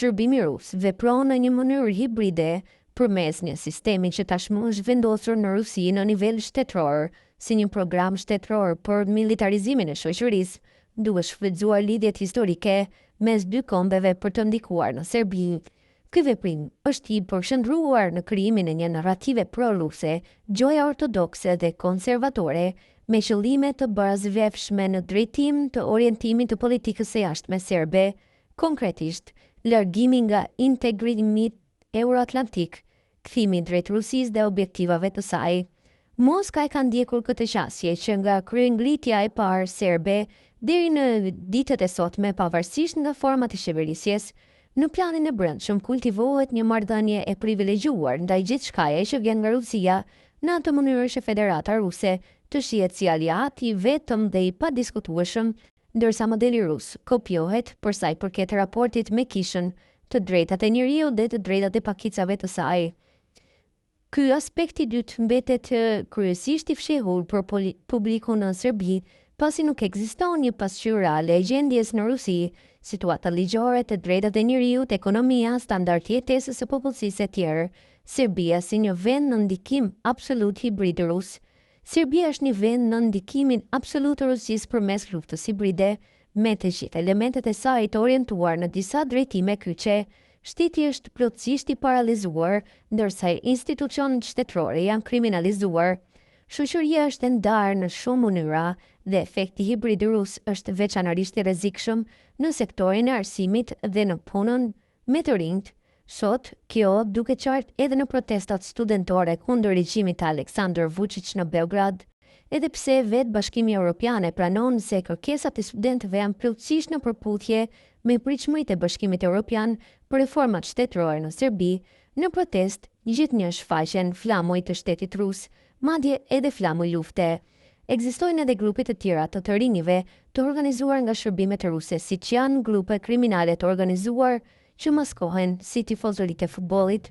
Shërbimi rus vepron në një mënyrë hibride përmes një sistemi që tashmë është vendosur në Rusi në nivel shtetëror, si një program shtetëror për militarizimin e shoqërisë, duke shfrytzuar lidhjet historike mes dy kombeve për të ndikuar në Serbi. Ky veprim është i përshëndruar në krijimin e një narrative pro-ruse, gjoja ortodokse dhe konservatore, me qëllime të barazvefshme në drejtim të orientimit të politikës së jashtme serbe, konkretisht largimi nga integrimi euroatlantik, kthimi drejt Rusisë dhe objektivave të saj. Moska e ka ndjekur këtë qasje që nga kryengritja e parë serbe deri në ditët e sotme, pavarësisht nga format e qeverisjes, në planin e brendshëm kultivohet një marrëdhënie e privilegjuar ndaj gjithçkaje që vjen nga Rusia, në atë mënyrë që Federata Ruse të shihet si aliat i vetëm dhe i padiskutueshëm, ndërsa modeli rus kopiohet për sa i përket raportit me Kishën, të drejtat e njeriut dhe të drejtat e pakicave të saj. Ky aspekt i dytë mbetet kryesisht i fshehur për publikun në Serbi, pasi nuk ekziston një pasqyrë reale e gjendjes në Rusi, situata ligjore, të drejtat e njeriut, ekonomia, standard jetesës së popullsisë e tjerë. Serbia si një vend në ndikim absolut hibrid rus. Serbia është një vend në ndikimin absolut të Rusisë përmes luftës hibride, me të gjithë elementet e saj të orientuar në disa drejtime kyçe. Shteti është plotësisht i paralizuar, ndërsa institucionet shtetërore janë kriminalizuar. Shoqëria është e ndarë në shumë mënyra dhe efekti hibrid rus është veçanërisht i rrezikshëm në sektorin e arsimit dhe në punën me të rinjt. Sot, kjo duket qartë edhe në protestat studentore kundër regjimit të Aleksandar Vučić në Beograd, edhe pse vetë Bashkimi Evropian e pranon se kërkesat e studentëve janë plotësisht në përputhje me pritshmëritë e Bashkimit Evropian për reformat shtetërore në Serbi. Në protest, gjithnjë shfaqen flamuj të shtetit rus, madje edhe flamuj lufte. Ekzistojnë edhe grupe të tjera të rinjve të organizuar nga shërbimet ruse, siç janë grupe kriminale të organizuar që maskohen si tifozërit e futbollit,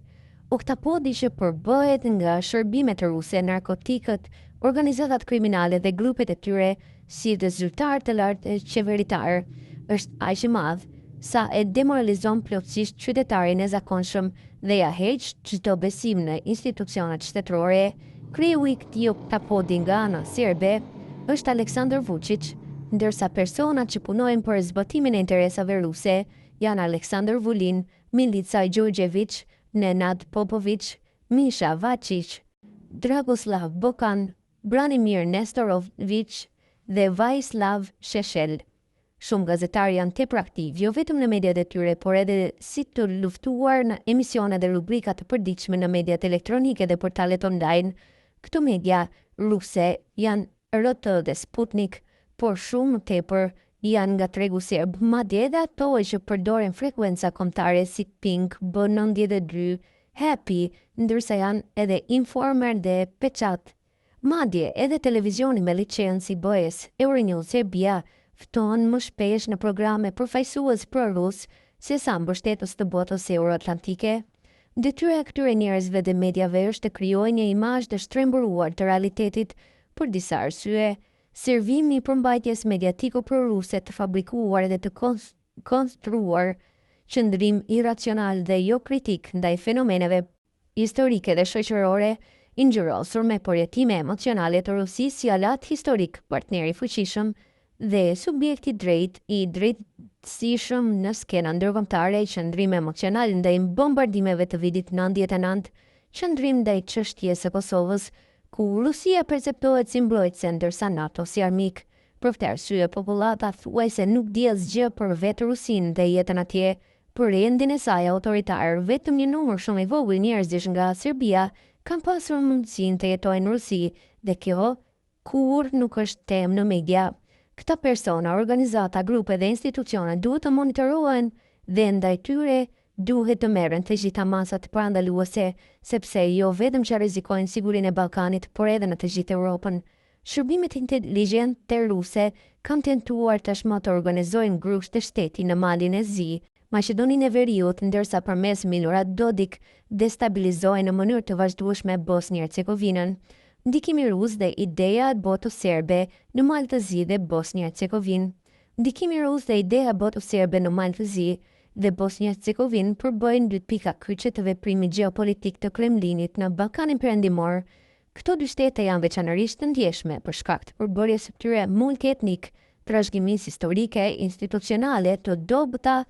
oktapodi që përbëhet nga shërbimet ruse, narkotikët, organizatat kriminale dhe grupet e tyre si dhe zyrtar të lartë qeveritar, është aq i madh sa e demoralizon plotësisht qytetarin e zakonshëm dhe ja heq çdo besim në institucionet shtetërore. Kriju i këtij oktapodi nga ana serbe është Aleksandar Vučić, ndërsa personat që punojnë për zbatimin e interesave ruse janë Aleksandar Vulin, Milica Đurđević, Nenad Popović, Misha Vačić, Dragoslav Bokan, Branimir Nestorović dhe Vajislav Šešelj. Shumë gazetarë janë tepër aktiv, jo vetëm në mediat e tyre, por edhe si të luftuar në emisione dhe rubrika të përditshme në mediat elektronike dhe portalet online. Këto media ruse janë RT dhe Sputnik, por shumë më tepër janë nga tregu serb, madje edhe ato që përdoren frekuenca kombëtare si Pink, B92, Happy, ndërsa janë edhe Informer dhe Pečat. Madje edhe televizioni me licencë si BS, Euronews Serbia, ftohen më shpesh në programe përfaqësues pro-rus se sa mbështetës të botës euroatlantike. Detyra e këtyre njerëzve dhe mediave është të krijojnë një imazh të shtrembëruar të realitetit për disa arsye. Servimi i përmbajtjes mediatiko pro-ruse të fabrikuar dhe të konstruar, qëndrim iracional dhe jo kritik ndaj fenomeneve historike dhe shoqërore, i ngjyrosur me përjetime emocionale të Rusisë si alat historik, partneri fuqishëm dhe subjekti i drejtësishëm në skenën ndërkombëtare, qëndrim emocional ndaj bombardimeve të vitit 99, qëndrim ndaj çështjes së Kosovës, ku Rusia perceptohet si mbrojtëse ndërsa NATO si armik. Për këtë arsye popullata thuajse nuk di asgjë për vetë Rusinë dhe jetën atje, për rendin e saj autoritar. Vetëm një numër shumë i vogël njerëzish nga Serbia kanë pasur mundësinë të jetojnë në Rusi dhe kjo kur nuk është temë në media. Këta persona, organizata, grupe dhe institucione duhet të monitorohen dhe ndaj tyre duhet të merren të gjitha masat parandaluese, sepse jo vetëm që rrezikojnë sigurinë e Ballkanit, por edhe në të gjithë Europën. Shërbimet inteligjente ruse kanë tentuar tashmë të organizojnë grupe të shteti në malin e Zi, Maqedoninë e Veriut, ndërsa përmes Milorad Dodik destabilizojnë në mënyrë të vazhdueshme Bosnjë-Hercegovinën. Ndikimi rus dhe ideja e botës serbe në malë të Zi dhe Bosnjë-Hercegovinë. Ndikimi rus dhe ideja e botës serbe në malë të Zi dhe Bosnia-Hercegovinë përbëjnë dy pika kyçe të veprimit gjeopolitik të Kremlinit në Ballkanin Perëndimor. Këto dy shtete janë veçanërisht të ndjeshme për shkak të përbërjes së tyre multietnik, trashëgimisë historike, institucionale të dobëta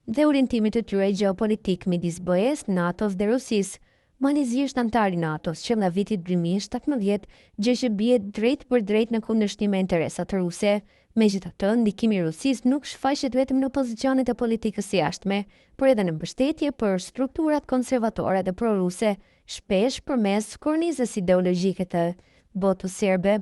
dhe orientimit të tyre gjeopolitik midis BE-s, NATO-s dhe Rusisë. Malezia është antar i NATO-s që nga viti 2017, gjë që bie drejt për drejt në kundërshtim me interesat ruse. Megjithatë, ndikimi i Rusisë nuk shfaqet vetëm në pozicionet e politikës së jashtme, por edhe në mbështetje për strukturat konservatore dhe proruse, shpesh përmes kornizës ideologjike të botës serbe.